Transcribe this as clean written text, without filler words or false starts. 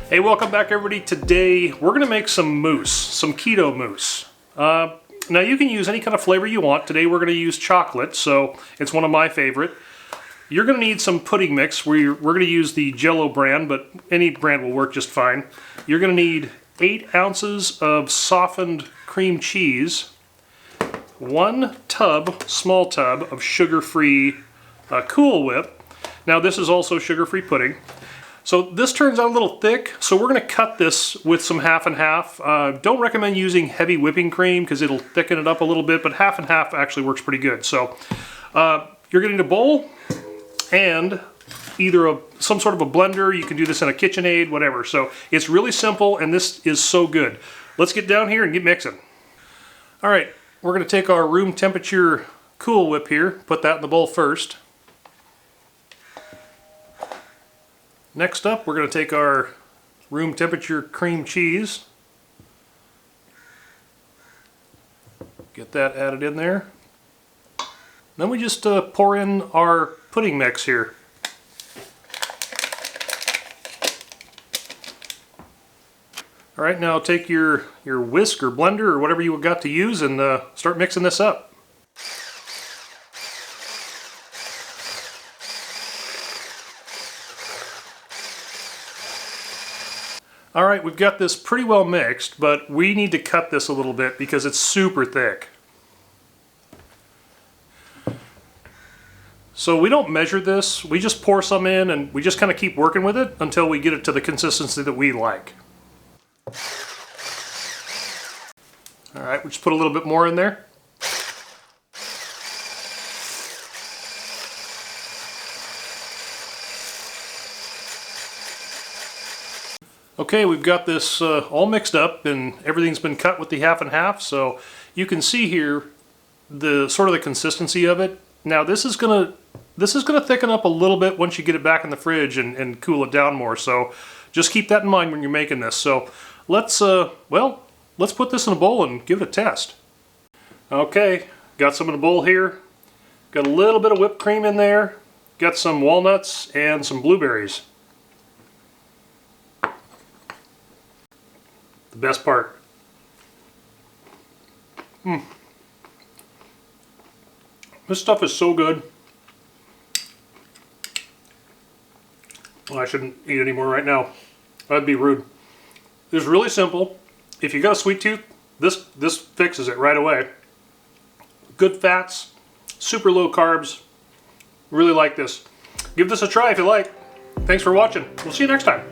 Hey, welcome back everybody. Today we're going to make some mousse, some keto mousse. Now you can use any kind of flavor you want. Today we're going to use chocolate, so it's one of my favorite. You're going to need some pudding mix. We're going to use the Jell-O brand, but any brand will work just fine. You're going to need 8 ounces of softened cream cheese, 1 tub, small tub of sugar-free Cool Whip. Now this is also sugar-free pudding. So this turns out a little thick, so we're going to cut this with some half and half. Don't recommend using heavy whipping cream because it'll thicken it up a little bit, but half and half actually works pretty good. So you're going to need a bowl and either some sort of a blender. You can do this in a KitchenAid, whatever. So it's really simple, and this is so good. Let's get down here and get mixing. All right, we're going to take our room temperature Cool Whip here, put that in the bowl first. Next up, we're going to take our room temperature cream cheese. Get that added in there. Then we just pour in our pudding mix here. All right, now take your whisk or blender or whatever you got to use and start mixing this up. All right, we've got this pretty well mixed, but we need to cut this a little bit because it's super thick. So we don't measure this, we just pour some in and we just kind of keep working with it until we get it to the consistency that we like. All right, we just put a little bit more in there. Okay, we've got this all mixed up and everything's been cut with the half and half, so you can see here the sort of the consistency of it. Now this is gonna thicken up a little bit once you get it back in the fridge and cool it down more. So just keep that in mind when you're making this. So let's put this in a bowl and give it a test. Okay, got some in a bowl here. Got a little bit of whipped cream in there. Got some walnuts and some blueberries. The best part. This stuff is so good. Well, I shouldn't eat any more right now. That'd be rude. It's really simple. If you got a sweet tooth, this fixes it right away. Good fats, super low carbs. Really like this. Give this a try if you like. Thanks for watching. We'll see you next time.